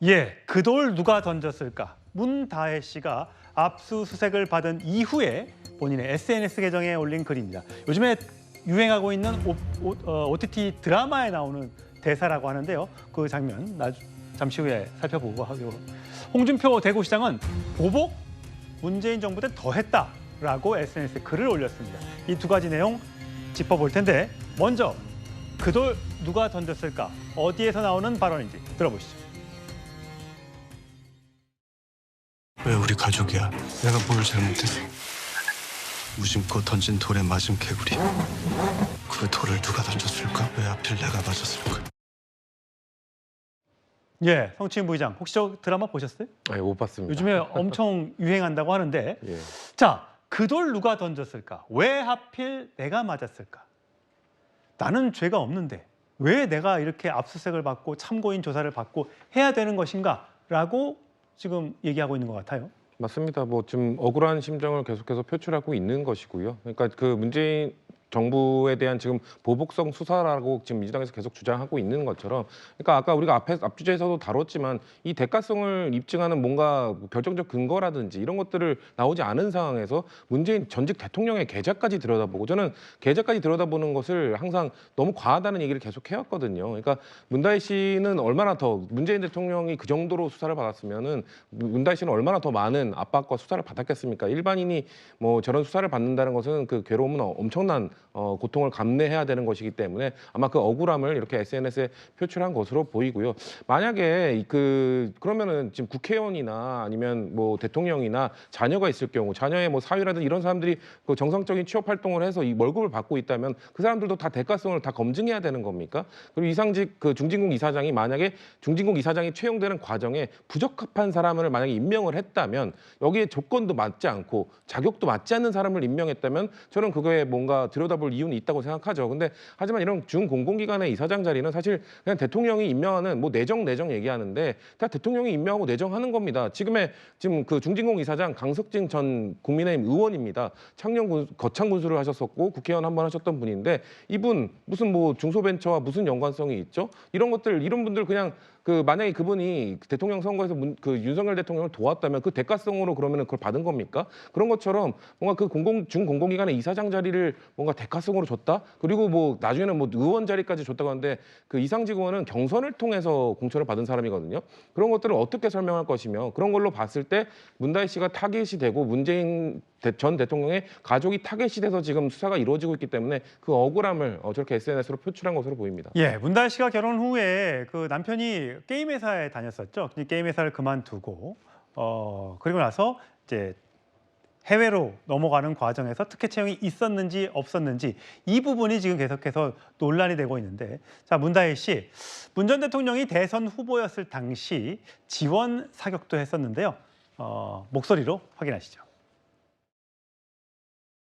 예, 그 돌 누가 던졌을까? 문다혜 씨가 압수수색을 받은 이후에 본인의 SNS 계정에 올린 글입니다. 요즘에 유행하고 있는 OTT 드라마에 나오는 대사라고 하는데요. 그 장면 잠시 후에 살펴보고 하고요. 홍준표 대구시장은 보복 문재인 정부 때 더했다라고 SNS에 글을 올렸습니다. 이 두 가지 내용 짚어볼 텐데 먼저 그 돌 누가 던졌을까? 어디에서 나오는 발언인지 들어보시죠. 왜 우리 가족이야? 내가 뭘 잘못했어? 무심코 던진 돌에 맞은 개구리. 그 돌을 누가 던졌을까? 왜 하필 내가 맞았을까? 예, 성추인 부의장 혹시 저 드라마 보셨어요? 아니, 못 봤습니다. 요즘에 엄청 유행한다고 하는데 예. 자, 그 돌 누가 던졌을까? 왜 하필 내가 맞았을까? 나는 죄가 없는데 왜 내가 이렇게 압수수색을 받고 참고인 조사를 받고 해야 되는 것인가? 라고 지금 얘기하고 있는 것 같아요. 맞습니다. 뭐 지금 억울한 심정을 계속해서 표출하고 있는 것이고요. 그러니까 그 문재인 정부에 대한 지금 보복성 수사라고 지금 민주당에서 계속 주장하고 있는 것처럼, 그러니까 아까 우리가 앞 주제에서도 다뤘지만 이 대가성을 입증하는 뭔가 결정적 근거라든지 이런 것들을 나오지 않은 상황에서 문재인 전직 대통령의 계좌까지 들여다보고, 저는 계좌까지 들여다보는 것을 항상 너무 과하다는 얘기를 계속 해왔거든요. 그러니까 문다혜 씨는 얼마나 더, 문재인 대통령이 그 정도로 수사를 받았으면은 문다혜 씨는 얼마나 더 많은 압박과 수사를 받았겠습니까? 일반인이 뭐 저런 수사를 받는다는 것은 그 괴로움은 엄청난 고통을 감내해야 되는 것이기 때문에 아마 그 억울함을 이렇게 SNS에 표출한 것으로 보이고요. 만약에 그러면은 지금 국회의원이나 아니면 뭐 대통령이나 자녀가 있을 경우, 자녀의 뭐 사위라든 이런 사람들이 그 정상적인 취업 활동을 해서 이 월급을 받고 있다면 그 사람들도 다 대가성을 다 검증해야 되는 겁니까? 그리고 이상직 그 중진국 이사장이 만약에 중진국 이사장이 채용되는 과정에 부적합한 사람을 만약에 임명을 했다면, 여기에 조건도 맞지 않고 자격도 맞지 않는 사람을 임명했다면 저는 그거에 뭔가 들여다볼 이유는 있다고 생각하죠. 근데 하지만 이런 중공공기관의 이사장 자리는 사실 그냥 대통령이 임명하는, 뭐 내정 얘기하는데 다 대통령이 임명하고 내정하는 겁니다. 지금 그 중진공 이사장 강석진 전 국민의힘 의원입니다. 창녕 거창 군수를 하셨었고 국회의원 한 번 하셨던 분인데, 이분 무슨 뭐 중소벤처와 무슨 연관성이 있죠? 이런 분들 그냥 만약에 그분이 대통령 선거에서 그 윤석열 대통령을 도왔다면 그 대가성으로 그러면 그걸 받은 겁니까? 그런 것처럼 뭔가 그 중공공기관의 이사장 자리를 뭔가 대가성으로 줬다? 그리고 뭐 나중에는 뭐 의원 자리까지 줬다고 하는데, 그 이상직 의원은 경선을 통해서 공천을 받은 사람이거든요. 그런 것들을 어떻게 설명할 것이며, 그런 걸로 봤을 때 문다혜 씨가 타겟이 되고 문재인 전 대통령의 가족이 타겟이 돼서 지금 수사가 이루어지고 있기 때문에 그 억울함을 저렇게 SNS로 표출한 것으로 보입니다. 예, 문다혜 씨가 결혼 후에 그 남편이 게임 회사에 다녔었죠. 게임 회사를 그만두고 그리고 나서 이제 해외로 넘어가는 과정에서 특혜 채용이 있었는지 없었는지 이 부분이 지금 계속해서 논란이 되고 있는데, 자, 문다혜 씨, 문 전 대통령이 대선 후보였을 당시 지원 사격도 했었는데요. 목소리로 확인하시죠.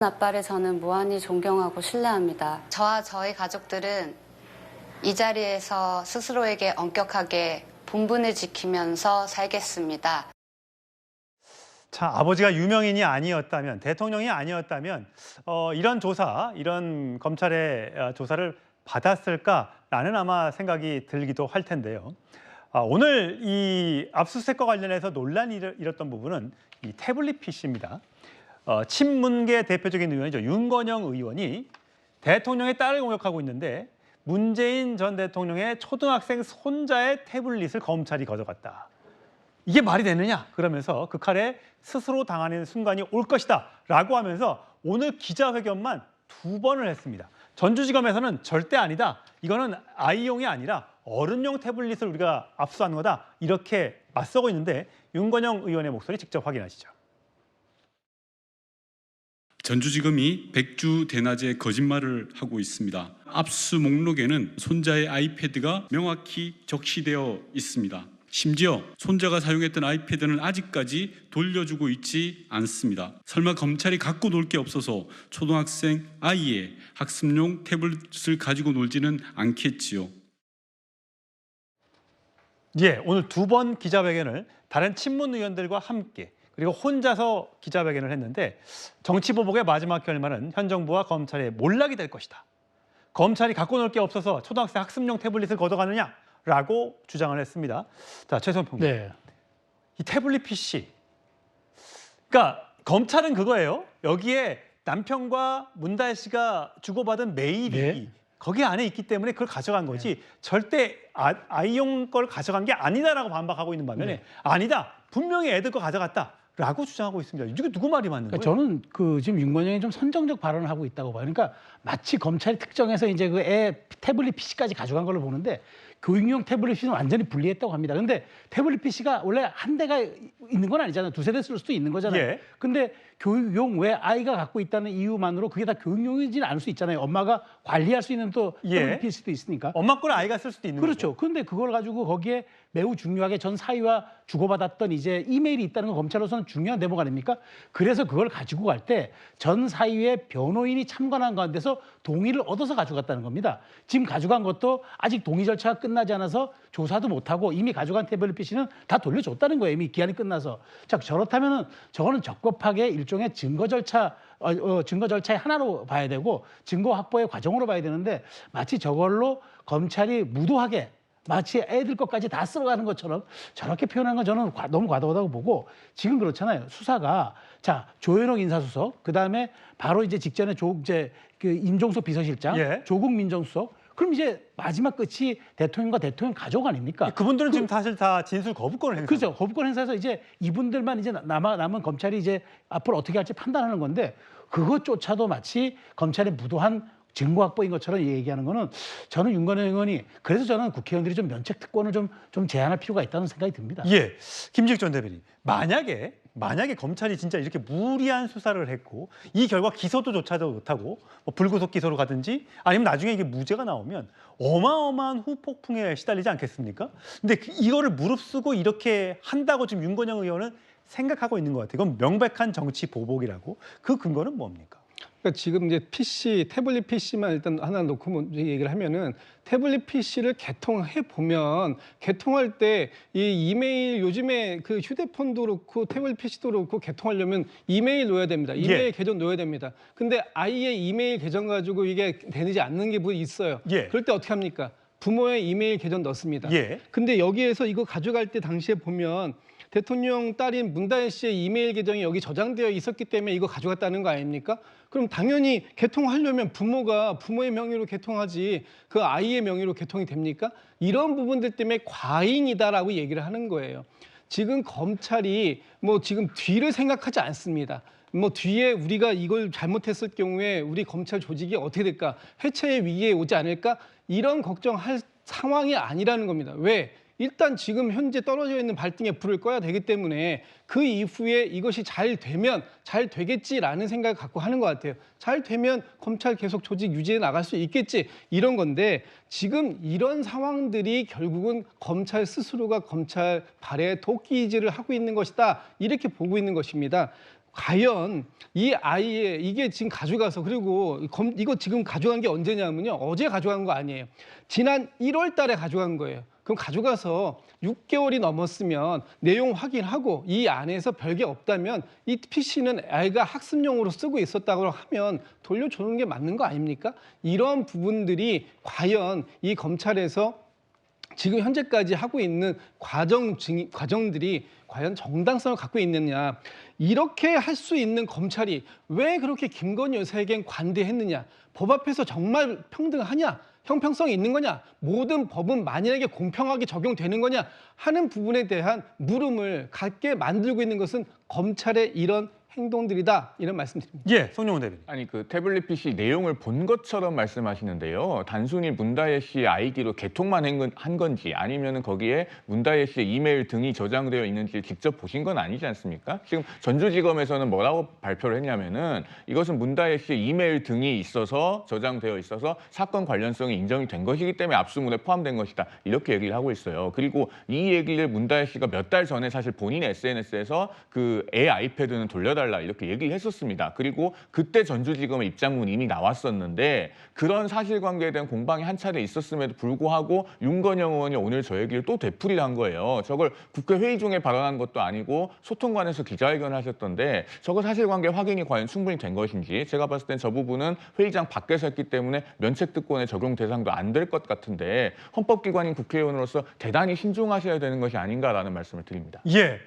아빠를 저는 무한히 존경하고 신뢰합니다. 저와 저희 가족들은 이 자리에서 스스로에게 엄격하게 본분을 지키면서 살겠습니다. 자, 아버지가 유명인이 아니었다면, 대통령이 아니었다면 이런 검찰의 조사를 받았을까라는 아마 생각이 들기도 할 텐데요. 오늘 이 압수수색과 관련해서 논란이 일었던 부분은 이 태블릿 PC입니다. 친문계 대표적인 의원이죠. 윤건영 의원이 대통령의 딸을 공격하고 있는데 문재인 전 대통령의 초등학생 손자의 태블릿을 검찰이 가져갔다. 이게 말이 되느냐? 그러면서 그 칼에 스스로 당하는 순간이 올 것이다 라고 하면서 오늘 기자회견만 2번을 했습니다. 전주지검에서는 절대 아니다. 이거는 아이용이 아니라 어른용 태블릿을 우리가 압수한 거다. 이렇게 맞서고 있는데 윤건영 의원의 목소리 직접 확인하시죠. 전주지검이 백주대낮에 거짓말을 하고 있습니다. 압수 목록에는 손자의 아이패드가 명확히 적시되어 있습니다. 심지어 손자가 사용했던 아이패드는 아직까지 돌려주고 있지 않습니다. 설마 검찰이 갖고 놀 게 없어서 초등학생 아이의 학습용 태블릿을 가지고 놀지는 않겠지요. 예, 오늘 2번 기자회견을 다른 친문 의원들과 함께 그리고 혼자서 기자회견을 했는데, 정치보복의 마지막 결말은 현 정부와 검찰의 몰락이 될 것이다. 검찰이 갖고 놀 게 없어서 초등학생 학습용 태블릿을 걷어가느냐? 라고 주장을 했습니다. 자, 최소영 평론. 네. 이 태블릿 PC. 그러니까 검찰은 그거예요. 여기에 남편과 문다혜 씨가 주고받은 메일이 네. 거기 안에 있기 때문에 그걸 가져간 거지 절대 아이용 걸 가져간 게 아니다라고 반박하고 있는 반면에 아니다. 분명히 애들 거 가져갔다라고 주장하고 있습니다. 이게 누구 말이 맞는 그러니까 거예요? 저는 지금 윤건영이 좀 선정적 발언을 하고 있다고 봐요. 그러니까 마치 검찰이 특정해서 이제 그 애 태블릿 PC까지 가져간 걸로 보는데 교육용 태블릿 PC는 완전히 분리했다고 합니다. 근데 태블릿 PC가 원래 한 대가 있는 건 아니잖아요. 두세 대 쓸 수도 있는 거잖아요. 예. 근데 교육용 왜 아이가 갖고 있다는 이유만으로 그게 다 교육용이지는 않을 수 있잖아요. 엄마가 관리할 수 있는 또 예. 태블릿 PC도 있으니까. 엄마 걸 아이가 쓸 수도 있는 그렇죠. 거죠. 그런데 그걸 가지고 거기에 매우 중요하게 전 사위와 주고받았던 이제 이메일이 있다는 건 검찰로서는 중요한 대목 아닙니까? 그래서 그걸 가지고 갈 때 전 사위의 변호인이 참관한 가운데서 동의를 얻어서 가져갔다는 겁니다. 지금 가져간 것도 아직 동의 절차가 끝나지 않아서 조사도 못하고 이미 가져간 태블릿 PC는 다 돌려줬다는 거예요. 이미 기한이 끝나서. 자, 저렇다면은 저거는 적법하게 일종의 증거 절차의 하나로 봐야 되고 증거 확보의 과정으로 봐야 되는데 마치 저걸로 검찰이 무도하게 마치 애들 것까지 다 쓸어가는 것처럼 저렇게 표현한 건 저는 너무 과도하다고 보고 지금 그렇잖아요. 수사가 자 조현옥 인사수석 그다음에 바로 이제 직전에 그 임종석 비서실장 예. 조국 민정수석 그럼 이제 마지막 끝이 대통령과 대통령 가족 아닙니까? 그분들은 지금 사실 다 진술 거부권을 행사. 그렇죠. 거부권 행사해서 이제 이분들만 이제 남은 검찰이 이제 앞으로 어떻게 할지 판단하는 건데 그것조차도 마치 검찰의 무도한 증거 확보인 것처럼 얘기하는 거는 저는 윤건영 의원이 그래서 저는 국회의원들이 좀 면책 특권을 좀 제한할 필요가 있다는 생각이 듭니다. 예, 김직 전 대변인. 만약에 검찰이 진짜 이렇게 무리한 수사를 했고 이 결과 기소도조차도 못하고 뭐 불구속 기소로 가든지 아니면 나중에 이게 무죄가 나오면 어마어마한 후폭풍에 시달리지 않겠습니까? 근데 이거를 무릅쓰고 이렇게 한다고 지금 윤건영 의원은 생각하고 있는 것 같아요. 이건 명백한 정치 보복이라고. 그 근거는 뭡니까? 그러니까 지금 이제 PC, 태블릿 PC만 일단 하나 놓고 먼저 얘기를 하면은 태블릿 PC를 개통해 보면 개통할 때 이 이메일 요즘에 그 휴대폰도 그렇고 태블릿 PC도 그렇고 개통하려면 이메일 넣어야 됩니다. 이메일 예. 계정 넣어야 됩니다. 근데 아이의 이메일 계정 가지고 이게 되지 않는 게 뭐 있어요. 예. 그럴 때 어떻게 합니까? 부모의 이메일 계정 넣습니다. 예. 근데 여기에서 이거 가져갈 때 당시에 보면 대통령 딸인 문다혜 씨의 이메일 계정이 여기 저장되어 있었기 때문에 이거 가져갔다는 거 아닙니까? 그럼 당연히 개통하려면 부모가 부모의 명의로 개통하지 그 아이의 명의로 개통이 됩니까? 이런 부분들 때문에 과잉이다라고 얘기를 하는 거예요. 지금 검찰이 뭐 지금 뒤를 생각하지 않습니다. 뭐 뒤에 우리가 이걸 잘못했을 경우에 우리 검찰 조직이 어떻게 될까? 해체의 위기에 오지 않을까? 이런 걱정할 상황이 아니라는 겁니다. 왜? 일단 지금 현재 떨어져 있는 발등에 불을 꺼야 되기 때문에 그 이후에 이것이 잘 되면 잘 되겠지라는 생각을 갖고 하는 것 같아요. 잘 되면 검찰 계속 조직 유지해 나갈 수 있겠지 이런 건데 지금 이런 상황들이 결국은 검찰 스스로가 검찰 발에 도끼질을 하고 있는 것이다 이렇게 보고 있는 것입니다. 과연 이 아이의 이게 지금 가져가서 그리고 이거 지금 가져간 게 언제냐면요. 어제 가져간 거 아니에요. 지난 1월 달에 가져간 거예요. 그럼 가져가서 6개월이 넘었으면 내용 확인하고 이 안에서 별게 없다면 이 PC는 아이가 학습용으로 쓰고 있었다고 하면 돌려주는 게 맞는 거 아닙니까? 이런 부분들이 과연 이 검찰에서 지금 현재까지 하고 있는 과정들이 과연 정당성을 갖고 있느냐. 이렇게 할 수 있는 검찰이 왜 그렇게 김건희 여사에겐 관대했느냐. 법 앞에서 정말 평등하냐. 형평성이 있는 거냐, 모든 법은 만인에게 공평하게 적용되는 거냐 하는 부분에 대한 물음을 갖게 만들고 있는 것은 검찰의 이런 행동들이다 이런 말씀드립니다. 예, 송영훈 대변인. 아니 그 태블릿 PC 내용을 본 것처럼 말씀하시는데요. 단순히 문다혜 씨의 아이디로 개통만 한 건지 아니면은 거기에 문다혜 씨의 이메일 등이 저장되어 있는지 직접 보신 건 아니지 않습니까? 지금 전주지검에서는 뭐라고 발표를 했냐면은 이것은 문다혜 씨의 이메일 등이 있어서 저장되어 있어서 사건 관련성이 인정이 된 것이기 때문에 압수문에 포함된 것이다. 이렇게 얘기를 하고 있어요. 그리고 이 얘기를 문다혜 씨가 몇 달 전에 사실 본인 SNS에서 그 애 아이패드는 돌려달라 밝혀달라 이렇게 얘기를 했었습니다. 그리고 그때 전주지검의 입장문 이미 나왔었는데 그런 사실관계에 대한 공방이 한 차례 있었음에도 불구하고 윤건영 의원이 오늘 저 얘기를 또 되풀이를 한 거예요. 저걸 국회 회의 중에 발언한 것도 아니고 소통관에서 기자회견을 하셨던데 저거 사실관계 확인이 과연 충분히 된 것인지 제가 봤을 땐 저 부분은 회의장 밖에서 했기 때문에 면책특권의 적용 대상도 안 될 것 같은데 헌법기관인 국회의원으로서 대단히 신중하셔야 되는 것이 아닌가라는 말씀을 드립니다. 예.